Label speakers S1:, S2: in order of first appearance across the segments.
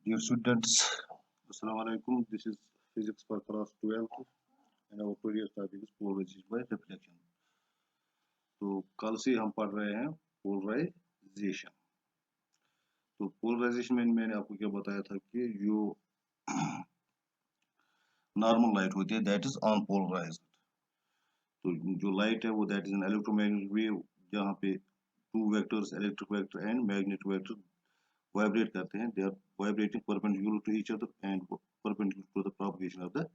S1: Dear students, Assalamu alaikum. This is physics for class 12th and our previous topic is polarization by reflection. तो कल से हम पढ़ रहे हैं पोलराइजेशन। तो पोलराइजेशन में मैंने आपको क्या बताया था कि जो नॉर्मल लाइट होती है दैट इज अनपोलराइज्ड। तो जो लाइट है वो that is an electromagnetic wave जहाँ पे two vectors electric vector and magnetic vector vibrate करते हैं। They are vibrating perpendicular to each other and perpendicular to the propagation of the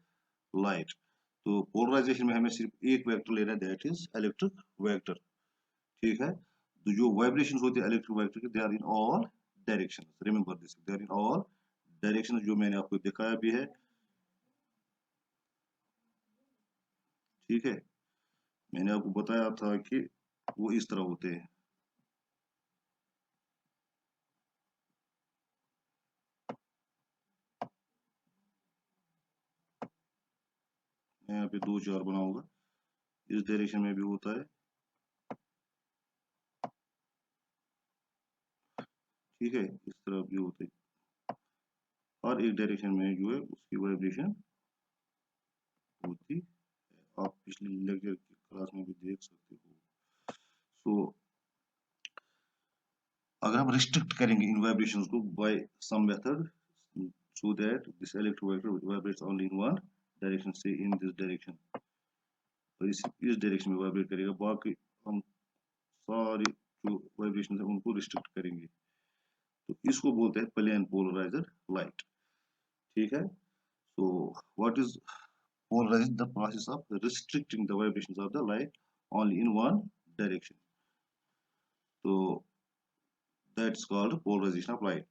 S1: light. तो polarization में हमें सिर्फ एक वेक्टर लेना है दैट इज इलेक्ट्रिक वेक्टर। ठीक है, तो जो वाइब्रेशंस होती है इलेक्ट्रिक वेक्टर की they are in all directions. Remember this, they are in all directions, जो मैंने आपको दिखाया भी है। ठीक है, मैंने आपको बताया था कि वो इस तरह होते हैं। मैं यहाँ पे दो चार बनाऊंगा। इस डायरेक्शन में भी होता है, ठीक है, इस तरह भी होते हैं। और एक डायरेक्शन में जो है उसकी वाइब्रेशन होती है। आप पिछले लेक्चर की क्लास में भी देख सकते हो। सो अगर हम रिस्ट्रिक्ट करेंगे इन वाइब्रेशंस को by some method so that this electric vector vibrates only in one direction, say in this direction, तो इस डायरेक्शन में वाइब्रेट करेगा। बाकी हम सारे जो वाइब्रेशन है उनको रिस्ट्रिक्ट करेंगे। तो इसको बोलते हैं प्लेन पोलराइजर लाइट। ठीक है, so what is polarization? The process of restricting the vibrations of the light only in one direction. तो that's called polarization of light.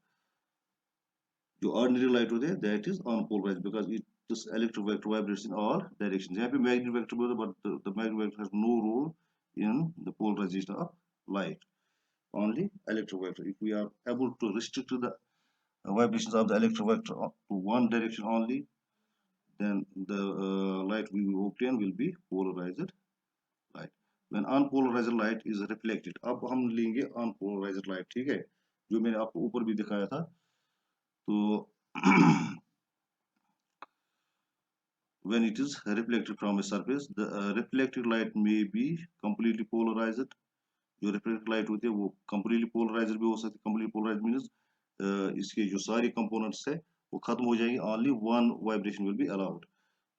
S1: जो ऑर्डिनरी लाइट होते हैं that is unpolarized because it this electric vector vibrates in all directions. यहाँ पे magnetic vector बोलते हैं but the magnetic vector has no role in the polarization of light, only electric vector. If we are able to restrict the vibrations of the electric vector to one direction only, then the light we will obtain will be polarized light. When unpolarized light is reflected, अब हम लेंगे unpolarized light। ठीक है, जो मैंने आपको ऊपर भी दिखाया था। तो when it is reflected from a surface, the reflected light may be completely polarized. जो reflected light होती है वो completely polarized भी हो सकती है। completely polarized means इसके जो सारे components है वो खत्म हो जाएंगे, only one vibration will be allowed।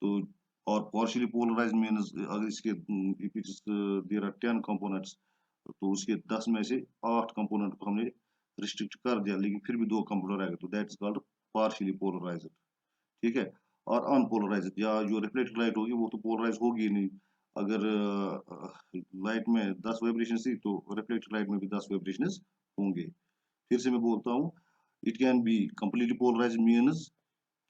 S1: तो और partially polarized means अगर इसके if it is there are 10 components, तो उसके 10 में से 8 component को हमने restrict कर दिया लेकिन फिर भी 2 component रहेगा, तो that is called partially polarized। ठीक है, और अनपोलराइज या जो रिफ्लेक्टेड लाइट होगी वो तो पोलराइज होगी ही नहीं। अगर लाइट में 10 वाइब्रेशन थी तो रिफ्लेक्टेड लाइट में भी 10 वाइब्रेशन होंगे। फिर से मैं बोलता हूँ, it can be completely polarize means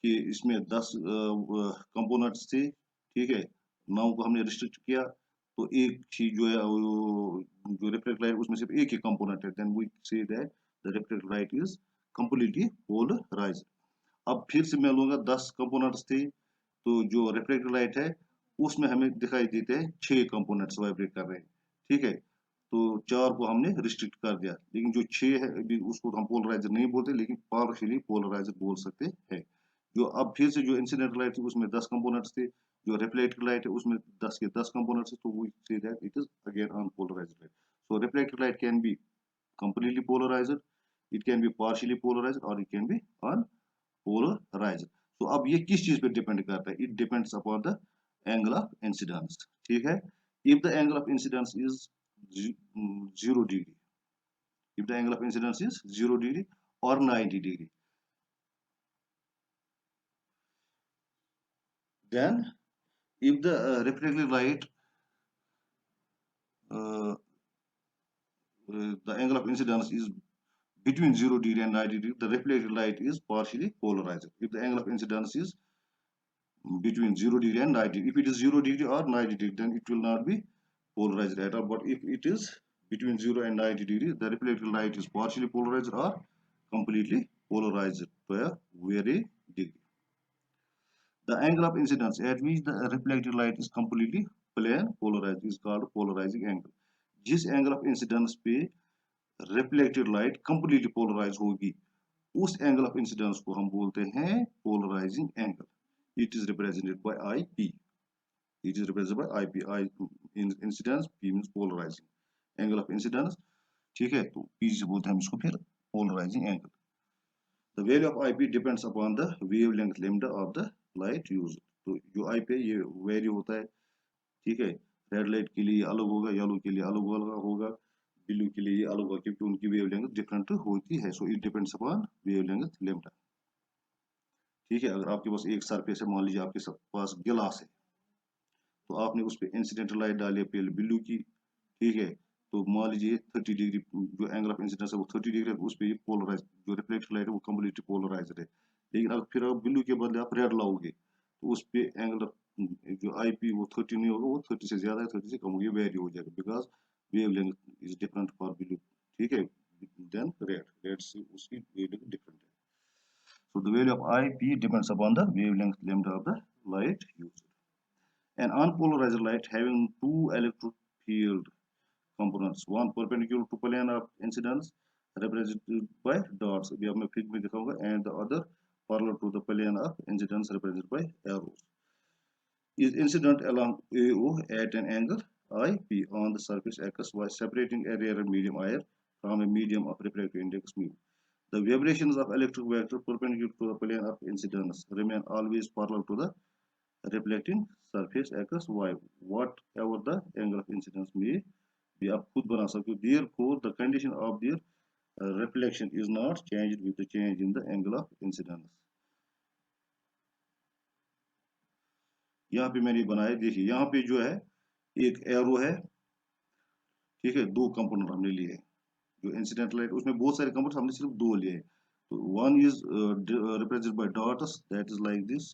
S1: कि इसमें 10 कंपोनेंट्स थे। ठीक है, 9 को हमने रिस्ट्रिक्ट किया तो एक ही जो है जो रिफ्लेक्टेड लाइट उसमें सिर्फ एक ही कंपोनेंट है, then we say that the reflected light is completely polarized. अब फिर से मैं लूंगा 10 कंपोनेंट्स थे, तो जो रिफ्लेक्टेड लाइट है उसमें हमें दिखाई देते हैं 6 कंपोनेंट्स वाइब्रेट कर रहे हैं। ठीक है, तो 4 को हमने रिस्ट्रिक्ट कर दिया लेकिन जो 6 है अभी उसको हम पोलराइजर नहीं बोलते लेकिन पार्शियली पोलराइजर बोल सकते हैं। जो अब फिर से जो इंसिडेंट लाइट थी उसमें 10 कंपोनेंट्स थे, जो रिफ्लेक्टेड लाइट है उसमें 10 के 10 कंपोनेंट्स है, तो we say that it is again unpolarized light. So reflected light can be completely polarized, it can be partially polarized or it can be unpolarized। तो अब ये किस चीज पे डिपेंड करता है? It depends upon the angle of incidence. ठीक है, if the angle of incidence is 0 degree, if the angle of incidence is 0 degree or 90 degree, then if the reflected light uh, the angle of incidence is between 0 degree and 90 degree, the reflected light is partially polarized. If the angle of incidence is between 0 degree and 90, if it is 0 degree or 90 degree, then it will not be polarized at all. But if it is between 0 and 90 degree, the reflected light is partially polarized or completely polarized by a very degree. The angle of incidence at which the reflected light is completely plane polarized is called polarizing angle। जिस angle of incidence पे reflected light completely polarize होगी उस angle of incidence को हम बोलते हैं polarizing angle. It is represented by I P. It is represented by I P. I incidence, P means polarizing angle of incidence. ठीक है, तो पी से बोलते हैं हम इसको फिर polarizing angle. The value of IP depends upon the wavelength lambda of the light used। तो जो IP है ये वेरी होता है। ठीक है, रेड लाइट के लिए अलग होगा, येलो के लिए अलग होगा, ब्लू के लिए अलग होगा, क्योंकि उनकी वेवलेंथ डिफरेंट होती है। So it depends upon wavelength lambda. ठीक है, अगर आपके पास एक सरफेस है, मान लीजिए आपके पास गिलास है, तो आपने उस पर इंसिडेंटल लाइट डाली है पहले ब्लू की। ठीक है, तो मान लीजिए 30 डिग्री जो एंगल ऑफ इंसिडेंस है वो 30 डिग्री है, उस पर पोलराइज जो रिफ्लेक्टेड लाइट है वो कम्प्लीटली पोलराइज्ड है। लेकिन अगर फिर आप ब्लू के बदले आप रेड लाओगे, तो उस पे एंगल जो आई पी वो 30 नहीं होगा, वो 30 से ज्यादा है, 30 से कम होगी, वेरी हो जाएगा, because wave length is different for blue. ठीक है, देन रेड से उसकी वेव लेंथ डिफरेंट है। So the value of IP depends upon the wavelength lambda of the light used. An unpolarized light having two electric field components, one perpendicular to plane of incidence represented by dots, अभी अब मैं फिर में दिखाऊंगा, and the other parallel to the plane of incidence represented by arrows, is incident along AO at an angle IP on the surface X by separating a rarer medium IR from a medium of refractive index mu. The vibrations of electric vector perpendicular to the plane of incidence remain always parallel to the reflecting surface X Y, whatever the angle of incidence may be। आप खुद बना सकते हो। Therefore, the condition of their reflection is not changed with the change in the angle of incidence। यहाँ पे मैंने बनाया, देखिए यहाँ पे जो है एक एरो है। ठीक है, दो कंपोनेंट हमने लिए, जो इंसिडेंट लाइट उसमें बहुत सारे कंपोनेंट, हमने सिर्फ दो लिए। तो one is represented by dots, that is like this.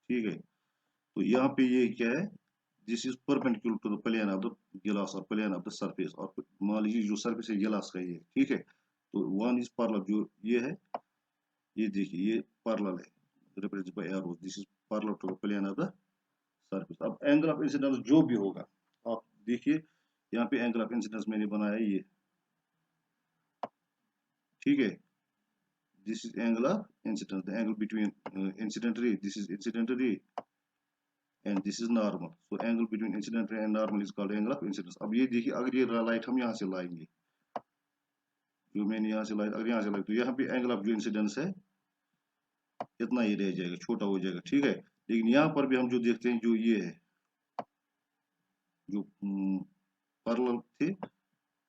S1: ठीक है, तो यहाँ पे ये क्या है, this is perpendicular to the plane of the glass और प्लेन ऑफ द सरफेस। और मान लीजिए जो सरफेस है गिलास का ये, ठीक है, तो वन इज पैरेलल, जो ये है, ये देखिए ये पैरेलल है, represented by arrows, this is parallel to the plane of the surface. अब एंगल ऑफ इंसिडेंस जो भी होगा, आप देखिए यहाँ पे एंगल ऑफ इंसिडेंस मैंने बनाया ये। ठीक है, this is angle of incidence, the angle between incident ray, this is incident ray and this is normal, so angle between incident ray and normal is called angle of incidence। अब ये देखिए, अगर ये लाइट हम यहाँ से लाएंगे, जो मैंने यहाँ से लाइट अगर यहाँ से लाए, तो यहाँ पे एंगल ऑफ जो इंसिडेंस है इतना ही रह जाएगा, छोटा हो जाएगा। ठीक है, लेकिन यहाँ पर भी हम जो देखते हैं, जो ये है, जो पैरेलल थे,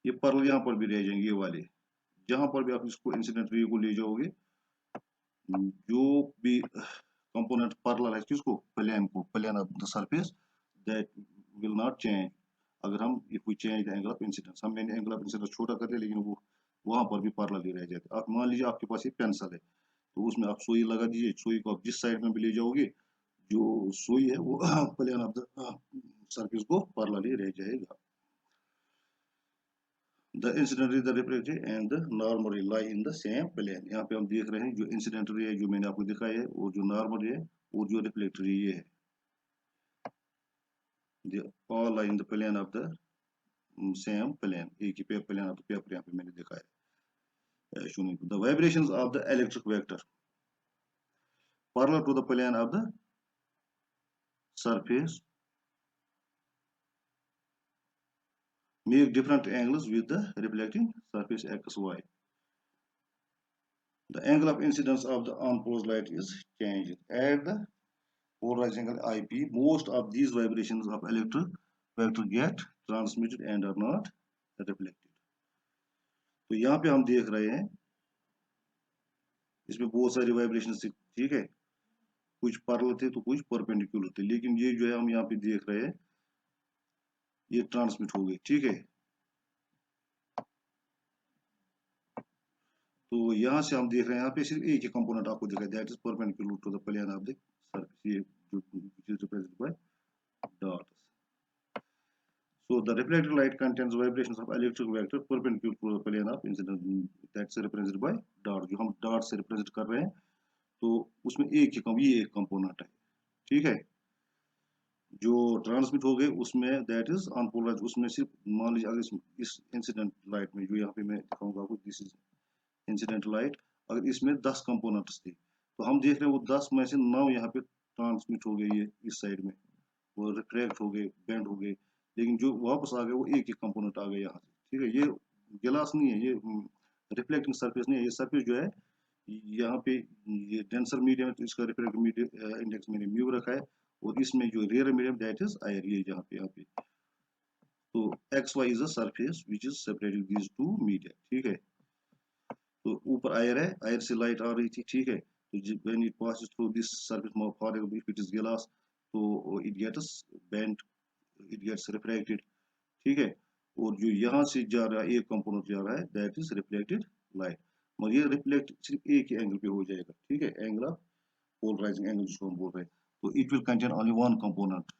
S1: ये पैरेलल यहाँ पर भी रह जाएंगे, ये वाले। जहां पर भी आप इसको इंसिडेंट रे को ले जाओगे, जो भी कंपोनेंट पैरेलल है किसको, प्लेन को, plane of the surface, that will not change. अगर हम if we change the angle of incidence, हम मैंने एंगल ऑफ इंसिडेंस छोटा कर दिया, लेकिन वो वहां पर भी पैरेलल ही रह जाते। आप मान लीजिए आपके पास ये पेंसिल है, तो उसमें आप सुई लगा दीजिए, सुई को आप जिस साइड में भी ले जाओगे, जो सुई है वो प्लेन ऑफ द सरफेस को पैरेलल ही रह जाएगा। The incident ray, the refracted ray and the normal ray lie in the same plane। यहाँ पे हम देख रहे हैं जो इंसिडेंट रे है, जो मैंने आपको दिखाया है, और जो नॉर्मल रे है, और जो रिफ्लेक्टेड रे ये है, they all lie in the plane of the same plane। एक ही प्लेन ऑफ द पेपर यहाँ पे मैंने दिखाया है। The vibrations of the electric vector parallel to the plane of the surface make different angles with the reflecting surface XY। The angle of incidence of the unpolarized light is changed at the polarized angle IP। Most of these vibrations of electric vector get transmitted and are not reflected। तो यहाँ पे हम देख रहे हैं, इसमें बहुत सारी वाइब्रेशन। ठीक है, कुछ पैरेलल थे तो कुछ परपेंडिकुलर थे, लेकिन ये जो है हम यहाँ पे देख रहे हैं, ये ट्रांसमिट हो गए। ठीक है, तो यहाँ से हम देख रहे हैं, यहाँ पे सिर्फ एक ही कंपोनेंट आपको दिखाई, that is perpendicular to the plane of the surface, ये जो represented by dots. So the reflected light contains vibrations of electric vector perpendicular to the plane of incidence, that's represented by dot। जो हम dot से represent कर रहे हैं, तो उसमें एक ही ये एक कंपोनेंट है। ठीक है, जो ट्रांसमिट हो गए उसमें दैट इज अनपोलराइज, उसमें सिर्फ मान लीजिए अगर इस इंसिडेंट लाइट में जो यहाँ पे मैं दिखाऊंगा आपको, दिस इज इंसिडेंट लाइट, अगर इसमें 10 कंपोनेंट्स थे तो हम देख रहे हैं वो 10 में से 9 यहाँ पे ट्रांसमिट हो गई है इस साइड में, वो रिफ्रैक्ट हो गए, बेंड हो गए, लेकिन जो वापस आ गए वो एक ही कंपोनेंट आ गया यहाँ से, ठीक है। ये गिलास नहीं है, ये रिफ्लेक्टिंग सरफेस नहीं है, ये सरफेस जो है यहाँ पे ये डेंसर मीडियम है तो इसका रिफ्रैक्टिव इंडेक्स मैंने म्यू रखा है, और इसमें जो rare medium that is air, ये यहाँ पे तो X Y is a surface which is separating these two media, ठीक है। तो ऊपर आयर है, आयर से लाइट आ रही थी, ठीक है, तो when it passes through this surface, for example if it is glass, तो it gets bent, it gets refracted, ठीक है। और जो यहाँ से जा रहा है एक कंपोनेंट जा रहा है दैट इज रिफ्लेक्टेड लाइट, मगर ये रिफ्लेक्ट सिर्फ एक ही एंगल पे हो जाएगा, ठीक है, एंगल ऑफ पोलराइजिंग एंगल जिसको हम बोल रहे हैं, तो it will contain only one component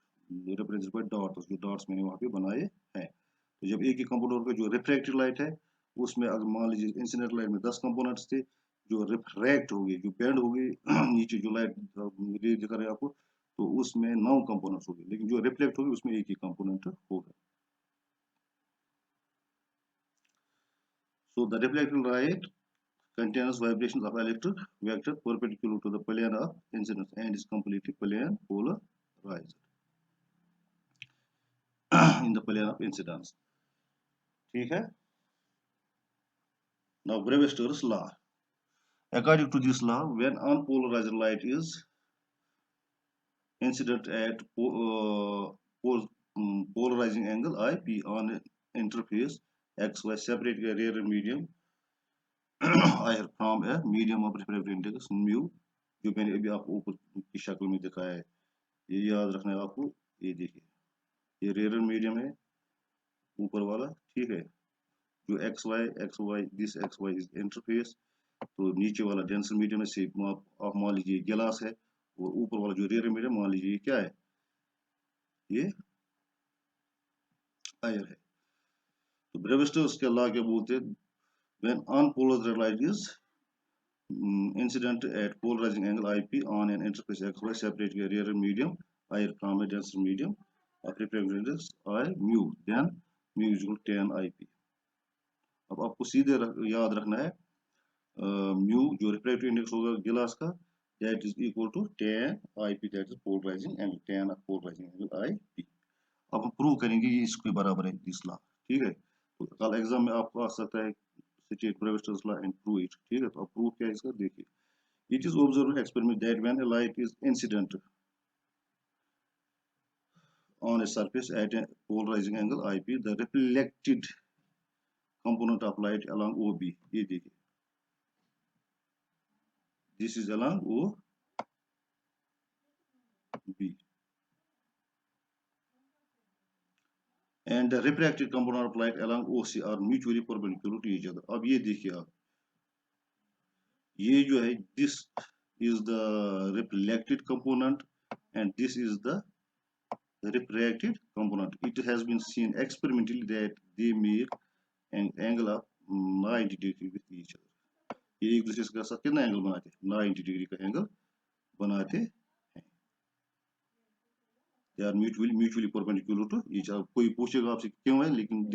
S1: represented by dots, जो डॉट्स मैंने वहाँ पे बनाए हैं। तो जब एक ही कंपोनेंट का जो रिफ्रैक्टेड लाइट है उसमें अगर मान लीजिए इंसिडेंट लाइट में 10 कंपोनेंट्स थे, जो रिफ्रैक्ट हो गई, जो बेंड हो गई नीचे जो लाइट दिखा रहे हैं आपको, तो उसमें 9 कंपोनेंट्स हो गए, लेकिन जो रिफ्लेक्ट होगी उसमें एक ही कंपोनेंट होगा। So the reflected light contains vibrations of electric vector perpendicular to the plane of incidence and is completely plane polarized in the plane of incidence, ठीक है। Now Brevester's law. According to this law, when unpolarized light is incident at polarizing angle IP on an interface XY separate a rare medium I from a medium of refractive index mu, जो मैंने अभी आपको ऊपर की शक्ल में दिखाया है, ये याद रखना है आपको। ये देखिए, ये रेयर मीडियम है ऊपर वाला, ठीक है, जो X Y this X Y is interface, तो नीचे वाला डेंसर मीडियम है, से आप मान लीजिए गिलास है, और ऊपर वाला जो रेयर मीडियम मान लीजिए क्या है, ये आयर है। तो ब्रेविस्टर्स के लॉ क्या बोलते हैं, when unpolarised light is incident at polarizing angle IP on an interface XY separating a rear medium I from a denser medium of refractive index I mu, then mu is equal to 10 IP। अब आपको सीधे याद रखना है mu जो refractive index होगा glass का, that is equal to 10 IP, that is polarizing angle, 10 of polarizing angle IP। अब हम प्रूव करेंगे ये इसके बराबर है दिस लॉ, ठीक है। तो कल एग्जाम में आपको आ सकता है state Brewster's law and prove it, ठीक है। तो अब प्रूव क्या है इसका देखिए, it is observed experiment that when a light is incident on a surface at a polarizing angle IP, the reflected component of light along OB, ये देखिए, this is along OB, and the refracted component of light along OC are mutually perpendicular to each other। अब ये देखिए आप, ये जो है this is the reflected component and this is the refracted component। It has been seen experimentally that they make an angle of 90 degree with each other। ये एक दूसरे के साथ कितना एंगल बनाते हैं, 90 डिग्री का एंगल बनाते हैं। They are mutually perpendicular to each other. कोई पूछेगा आपसे क्यों है, लेकिन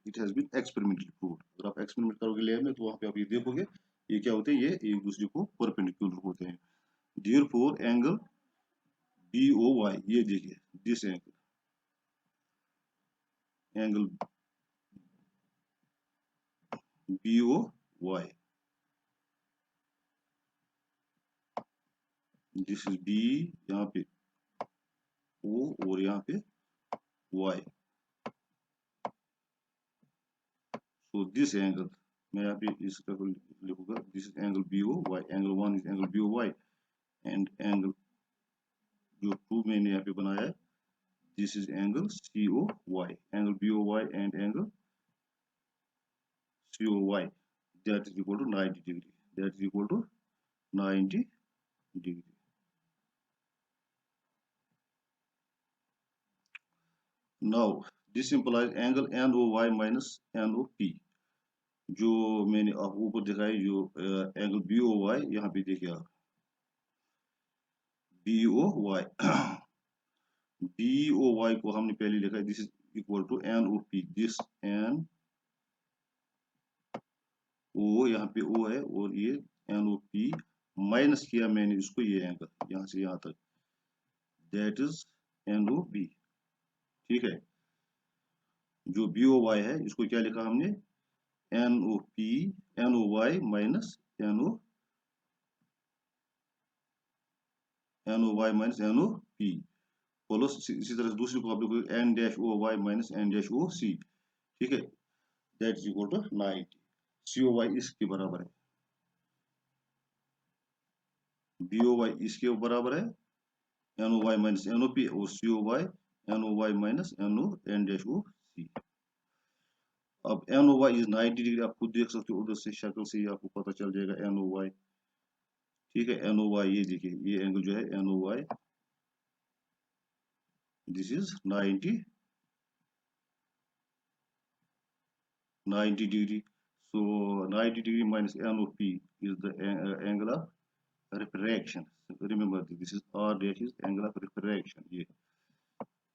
S1: it has been experimentally proved. अगर आप एक्सपेरिमेंट करोगे लैब में तो वहां पे आप ये देखोगे ये क्या होते हैं, ये एक दूसरे को परपेंडिकुलर होते हैं। देयरफॉर एंगल BOY, ये देखिए this angle BOY, this is B, यहाँ पे O और यहाँ पे Y। So this angle, मैं यहाँ पे इसका लिखूंगा, this is angle BOY, angle 1 is angle BOY and angle जो 2 मैंने यहाँ पे बनाया है, this is angle COY, angle BOY and angle COY, that is equal to 90 degree, that is equal to 90 degree। Now this implies angle NOY minus NOP, जो मैंने आपको ऊपर दिखाया, जो एंगल BOY यहाँ पे देखिए आप, BOY बी ओ वाई को हमने पहले लिखा है, this is equal to N O P, this N O, यहाँ पे ओ है और ये एन ओ पी, माइनस किया मैंने इसको ये एंगल यहाँ से यहाँ तक, that is N O B. ठीक है, जो बी ओ वाई है इसको क्या लिखा हमने, N O P, N O Y minus N O Y minus N O P, plus इसी तरह से दूसरी को आप लिखोगे N dash O Y minus N dash O C. ठीक है, that is equal to 90। C O Y इसके बराबर है, बी ओ वाई इसके बराबर है, N O Y minus N O P, और C O Y N O Y minus N ओ N dash O C. अब N O Y is 90 degree, आप खुद देख सकते हो उधर से शक्ल से ही आपको पता चल जाएगा एन ओ वाई। ठीक है, एन ओ वाई ये देखिए, ये एंगल जो है N O Y, this is 90 degree. So 90 degree minus NOP is the angle of refraction. Remember this is R dash is angle of refraction.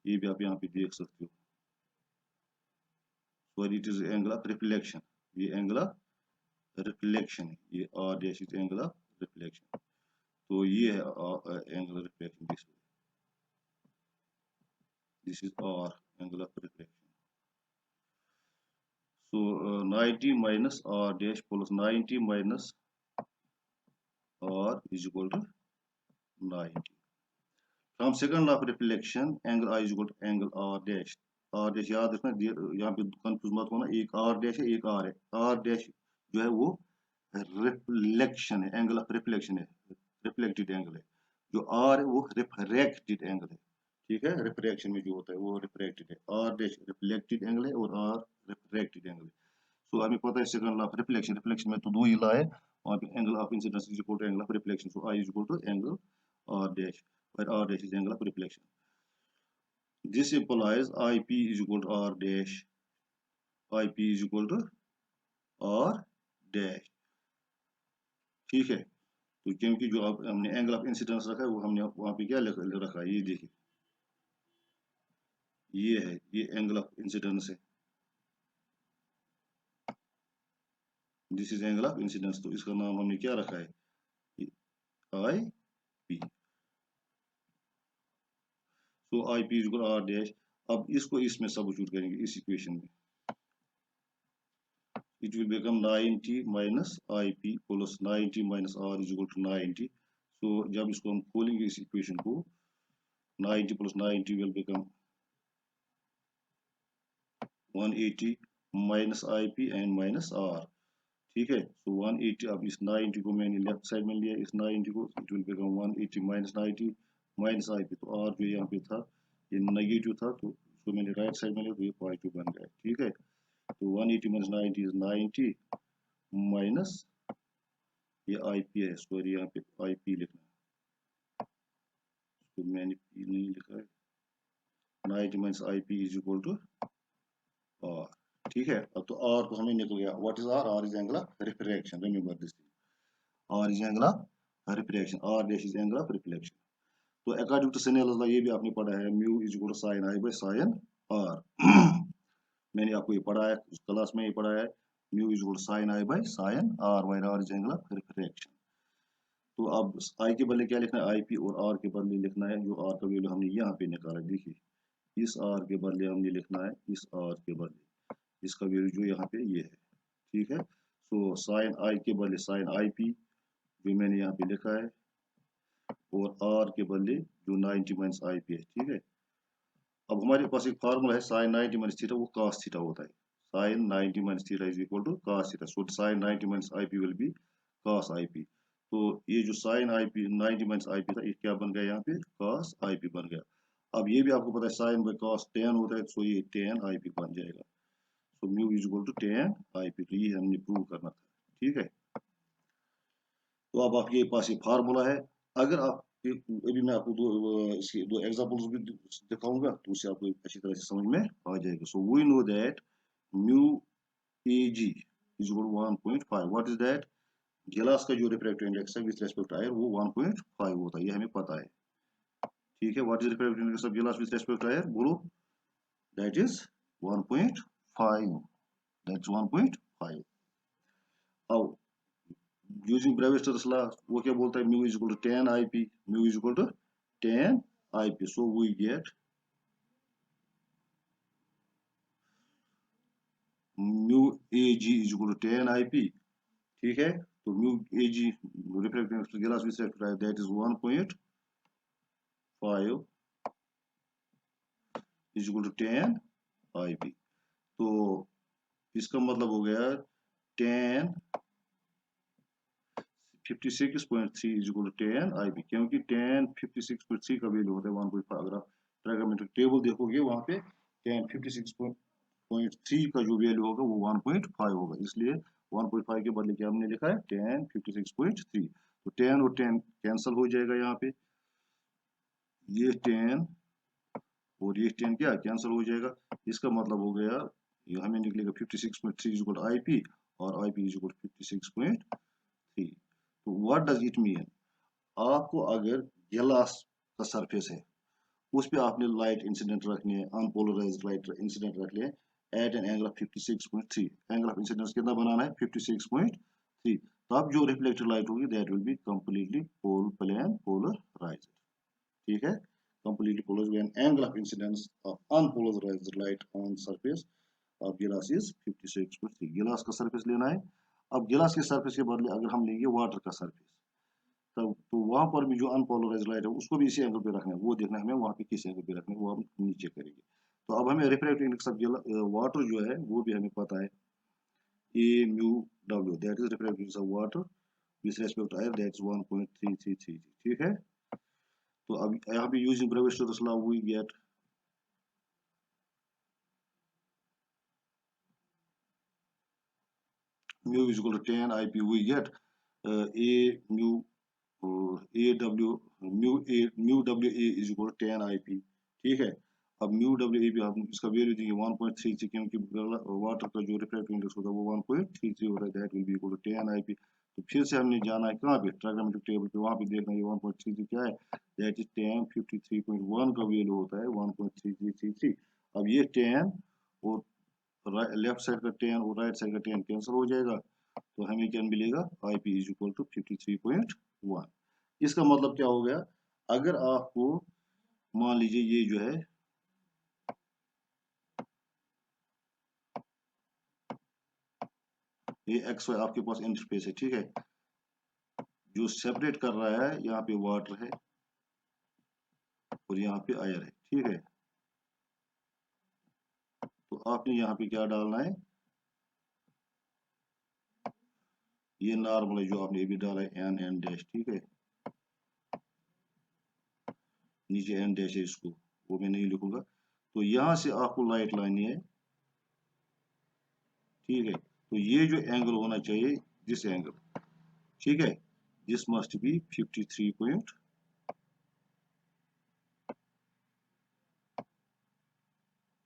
S1: ये भी आप यहाँ पे देख सकते हो, sorry it is angle of reflection, ये एंगल ऑफ रिफ्लेक्शन है, ये R dash is angle of reflection. तो ये है angle reflection, this is R angle of reflection. So 90 minus R dash plus 90 minus R is equal to 90. From second law of reflection, angle I is equal to angle R dash. R dash याद रखना, यहाँ पे confuse मत होना, एक R dash है एक R है। R dash जो है वो रिफ्लेक्शन है, एंगल ऑफ रिफ्लेक्शन है, रिफ्लेक्टेड एंगल है। जो R है वो रिफ्रैक्टेड एंगल है। ठीक है, रिफ्रैक्शन में जो होता है वो रिफ्रैक्टेड है। R dash रिफ्लेक्टेड एंगल है और R रिफ्रैक्टेड एंगल है। सो हमें पता है second law of reflection, reflection में तो दो ही लॉ है, वहाँ पे angle of incidence is equal to angle of reflection. So I is equal to angle R dash, where R dash is angle of reflection. This implies IP is equal to R dash. IP is equal to R dash. ठीक है, तो क्योंकि जो आप हमने angle of incidence रखा है वो हमने वहां पे क्या रखा है, ये देखिए, ये है, ये एंगल ऑफ इंसिडेंस है, this is angle of incidence. तो इसका नाम हमने क्या रखा है, आई पी। तो I P is equal R dash. अब इसको इसमें सब्स्टिट्यूट करेंगे इस इक्वेशन में, it will become 90 minus IP plus 90 minus R is equal to 90. So जब इसको हम खोलेंगे इस इक्वेशन को, 90 plus 90 will become 180 minus IP and minus R। ठीक है, so 180, अब इस 90 को मैंने लेफ्ट साइड में लिया, इस 90 को, it will become 180 minus 90 minus IP। तो R जो यहाँ पे था ये नेगेटिव था, तो इसको मैंने राइट साइड में लिया तो ये पॉजिटिव बन गया। ठीक है, तो 180 minus 90 is 90 माइनस ये आईपी है, सॉरी यहाँ पे आईपी लिखना है, तो मैंने पी नहीं लिखा है, 90 minus IP is equal to R. ठीक है, अब तो आर तो हमें निकल गया, what is R, R is angle of refraction, remember this, R is angle of refraction, R dash is angle of reflection. तो अकॉर्डिंग टू स्नेलस लॉ ये भी आपने पढ़ा है, mu is equal to sine I by sine R. मैंने आपको ये पढ़ा है उस क्लास में, ये पढ़ा है, mu is equal to sine I by sine R, where R is angle of refraction. तो अब आई के बदले क्या लिखना है, आई पी, और आर के बदले लिखना है जो आर का वैल्यू हमने यहाँ पे निकाला, देखिए इस आर के बदले हमने लिखना है, इस आर के बदले इसका वैल्यू जो यहाँ पे ये है। ठीक है, सो साइन आई के बदले साइन आई पी जो मैंने यहाँ पे लिखा है, और आर के बदले जो 90 माइनस आई पी है। ठीक है, अब हमारे पास एक फार्मूला है, साइन 90 माइनस थीटा वो कॉस थीटा होता है, sine 90 minus theta is equal to cos theta. So sine 90 minus I P will be cos I P. तो ये जो sine I P 90 minus I P था, ये क्या बन गया यहाँ पे, कॉस आई पी बन गया। अब ये भी आपको पता है साइन बाय कॉस टेन होता है, सो ये टेन आई पी बन जाएगा। So mu is equal to tan I P, तो ये हमने प्रूव करना था। ठीक है, तो अब आपके पास ये फार्मूला है। अगर आप अभी मैं आपको इसके दो एग्जांपल्स भी दिखाऊंगा, तो उससे आपको अच्छी तरह से समझ में आ जाएगा। So we know that mu A G is equal to 1.5। What is that, glass का जो रिफ्रैक्टिव इंडेक्स है विद रेस्पेक्ट टू एयर वो 1.5 होता है, ये हमें पता है। ठीक है, what is refractive index of glass with respect to air, बोलो, दैट इज 1.5, दैट्स 1.5। अब यूजिंग ब्रेविस्टर्स लॉ, वो क्या बोलता है, mu is equal to 10 IP, mu is equal to 10 IP, so we get mu AG is equal to 10 IP, ठीक है। तो mu AG refractive index of glass with respect to air, that is 1.5 is equal to 10 IP। तो इसका मतलब हो गया 10 56.3 is equal to 10 IP, क्योंकि 10 56.3 का वैल्यू होता है 1.5। अगर आप ट्राइगोनोमेट्रिक टेबल देखोगे वहां पे 10 56.3 का जो वैल्यू होगा वो 1.5 होगा, इसलिए 1.5 के बदले क्या हमने लिखा है 10 56.3। तो 10 और 10 कैंसिल हो जाएगा यहाँ पे, ये 10 और ये 10 क्या कैंसिल हो जाएगा। इसका मतलब हो गया ये हमें निकलेगा 56.3 इज इक्वल टू IP, और IP इज इक्वल टू 56.3। तो व्हाट डज इट मीन, आपको अगर गिलास का सरफेस है उस पे आपने लाइट इंसिडेंट रखनी है, अनपोलराइज्ड लाइट इंसिडेंट रख लिया at an angle of 56.3, angle of incidence कितना बनाना है 56.3, तब जो रिफ्लेक्टेड लाइट होगी that will be completely plane polarized, ठीक है। completely polarized when angle of incidence of unpolarized light on surface of glass is 56.3। गिलास का सरफेस लेना है। अब गिलास के सरफेस के बदले अगर हम लेंगे वाटर का सरफेस, तब तो वहां पर भी जो अनपोलराइज्ड लाइट है उसको भी इसी एंगल पे रखना है, वो देखना है हमें वहां पे किस एंगल पे रखना है, वो हम नीचे करेंगे। तो अब हमें रिफ्रैक्टिव इंडेक्स ऑफ वाटर जो है वो भी हमें पता है, A mu W, that is refractive index of water with respect to air, that is 1.333, ठीक है। तो अब यहाँ पे using Brewster's law we get mu is equal to 10 IP, we get a mu a w mu w a is equal to 10 IP, ठीक है। अब mu W A भी आप इसका वैल्यू देंगे 1.33, क्योंकि वाटर का जो रिफ्रैक्टिव इंडेक्स होता है वो 1.33 होता है, that will be equal to 10 IP। तो फिर से हमने जाना है कहाँ पे ट्राइगोनोमेट्रिक टेबल पे, वहां पे देखना है 1.33 क्या है, दैट इज 10 53.1 का वैल्यू होता है 1.3333। अब ये 10 और लेफ्ट साइड का 10 और राइट साइड का 10 कैंसिल हो जाएगा, तो हमें क्या मिलेगा IP इज इक्वल टू 53.1। इसका मतलब क्या हो गया, अगर आपको मान लीजिए ये जो है ये एक्स वाई आपके पास इंटरफेस है, ठीक है, जो सेपरेट कर रहा है यहाँ पे वाटर है और यहाँ पे एयर है, ठीक है। तो आपने यहाँ पे क्या डालना है, ये नॉर्मल है जो आपने अभी डाला है एन एन डैश, ठीक है, नीचे एन डैश है, इसको वो मैं नहीं लिखूंगा। तो यहाँ से आपको लाइट लानी है, ठीक है। तो ये जो एंगल होना चाहिए, दिस एंगल, ठीक है, दिस मस्ट बी 53 पॉइंट,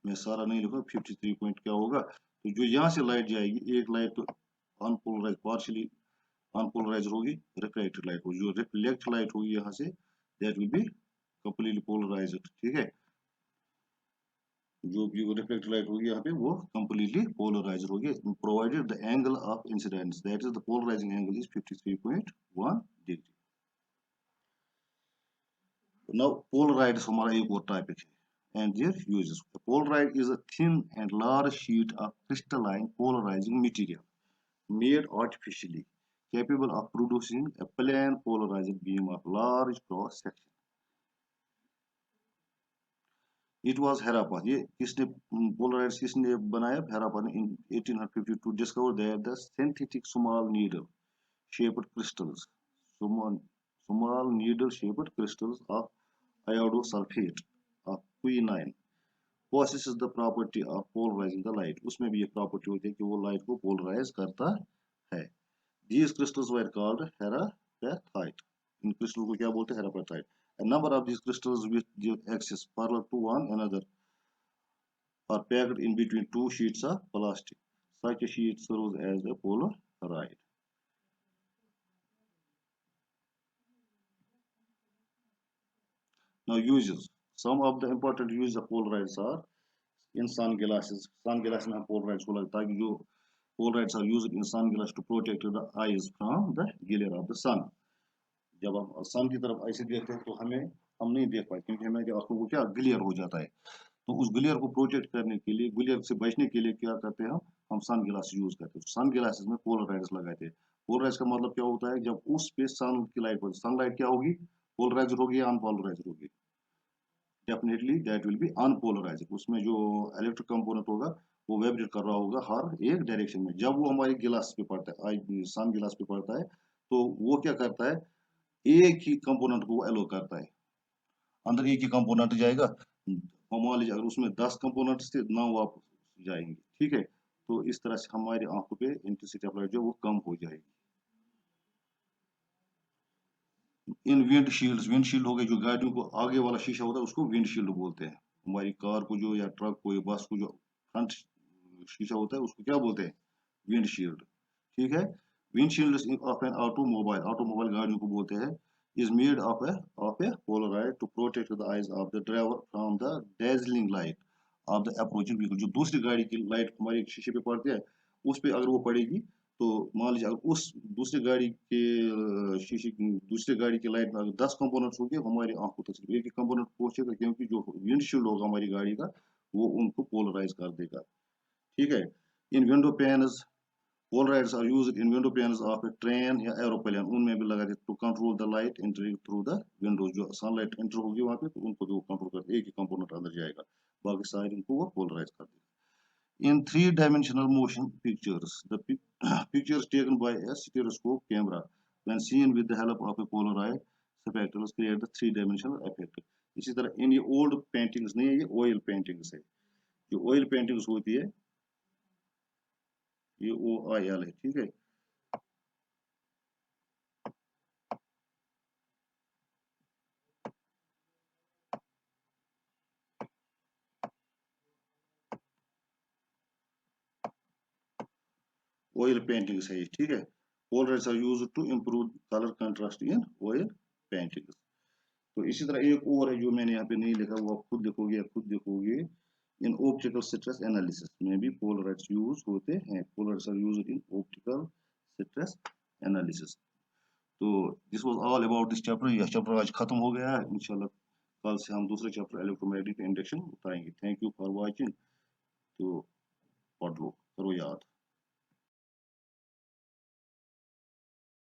S1: मैं सारा नहीं लिखूंगा, 53 पॉइंट क्या होगा। तो जो यहाँ से लाइट जाएगी, एक लाइट तो अनपोलराइज पार्शियली अनपोलराइज होगी, रिफ्लेक्टेड लाइट होगी, जो रिफ्लेक्ट लाइट होगी यहाँ से that will be completely polarized, ठीक है। जो भी रिफ्लेक्टेड लाइट होगी यहाँ पे वो कंप्लीटली पोलराइज्ड होगी, provided the angle of incidence that is the polarizing angle is 53.1 degree. Now polaroids हमारा एक और टॉपिक है and their uses. A polaroid is a thin and large sheet of crystalline polarizing material made artificially, capable of producing a plane polarized beam of large cross section. It was Harappa. ये किसने पोलराइड्स किसने बनाया, Harappa ने in 1852 discovered that the synthetic small needle shaped crystals, small needle shaped crystals of iodosulfate of quinine possesses the property of polarizing the light। उसमें भी ये property होती है कि वो लाइट को पोलराइज करता है। These crystals were called herapathite। In crystal को क्या बोलते हैं, herapathite। A number of these crystals with the axis parallel to one another are packed in between two sheets of plastic. Such a sheet serves as a polaroid। Now uses. Some of the important uses of polarizer are in sunglasses. Sunglasses में हम polarizer को लगता है कि जो polarizer are used in sunglasses to protect the eyes from the glare of the sun. जब हम सन की तरफ ऐसे देखते हैं तो हम नहीं देख पाते क्योंकि हमारी आंखों को क्या ग्लेयर हो जाता है। तो उस ग्लेयर को प्रोटेक्ट करने के लिए, ग्लेयर से बचने के लिए क्या करते हैं हम सन ग्लासेस यूज करते हैं। सन ग्लासेस में पोलराइजर लगाते हैं। पोलराइज का मतलब क्या होता है, जब उस पे सन की लाइट पड़ती है, सनलाइट क्या होगी, पोलराइजर होगी या अनपोलराइजर होगी, डेफिनेटली दैट विल बी अनपोलराइजर। उसमें जो इलेक्ट्रिक कंपोनेंट होगा वो वाइब्रेट कर रहा होगा हर एक डायरेक्शन में। जब वो हमारी गिलास पे पड़ता है, सन गिलास पे पड़ता है, तो वो क्या करता है, एक ही कंपोनेंट को एलो करता है, अंदर एक ही कंपोनेंट जाएगा। मान लीजिए अगर उसमें 10 कंपोनेंट्स थे, 9 वापस जाएंगे, ठीक है। तो इस तरह से हमारी आंखों पे इंटेंसिटी ऑफ लाइट जो वो कम हो जाएगी। इन विंड शील्ड हो गए, जो गाड़ियों को आगे वाला शीशा होता है उसको विंड शील्ड बोलते हैं। हमारी कार को जो, या ट्रक को, या बस को जो फ्रंट शीशा होता है उसको क्या बोलते हैं, विंड शील्ड, ठीक है। Wind shield of an automobile, automobile गाड़ियों को बोलते हैं, is made of a polarized to protect the eyes of the driver from the dazzling light of the approaching vehicle। जो दूसरी गाड़ी की लाइट हमारे शीशे पे पड़ती है, उस पे अगर वो पड़ेगी, तो मान लीजिए अगर उस दूसरी गाड़ी के शीशे की, दूसरी गाड़ी की लाइट में अगर 10 कंपोनेंट्स होंगे, हमारी आंखों तक सिर्फ एक ही कंपोनेंट पहुंचेगा, क्योंकि जो विंडशील्ड होगा हमारी गाड़ी का वो उनको पोलराइज कर देगा, ठीक है। In window panes, Polarizers are used in window panels of a train या aeroplane, उनमें भी लगा देते to control the light entering through the windows। जो sunlight enter होगी वहां पे, तो उनको भी वो कंट्रोल करते, एक ही कंपोनेंट अंदर जाएगा, बाकी सारे इनको वो पोलराइज कर देगा। In three-dimensional motion pictures, the pictures taken by a stereoscope camera when seen with the help of a polarized spectacles create the three-dimensional effect। इसी तरह इन ये ओल्ड पेंटिंग्स नहीं है, ये ऑयल पेंटिंग्स है। जो ऑयल पेंटिंग्स होती है, ये OIL है, ठीक है। ऑयल पेंटिंग्स है ये, ठीक है। Polarizers are used to improve colour contrast in oil paintings. तो इसी तरह एक और है जो मैंने यहाँ पे नहीं लिखा, वो आप खुद देखोगे, इन ऑप्टिकल स्ट्रेस एनालिसिस में भी पोलराइजर्स यूज होते हैं। Polarizers are used in optical stress analysis. तो this was all about this chapter. यह चैप्टर आज खत्म हो गया है। इंशाल्लाह कल से हम दूसरे चैप्टर इलेक्ट्रोमैग्नेटिक इंडक्शन उठाएंगे। Thank you for watching. तो पढ़ लो, करो याद।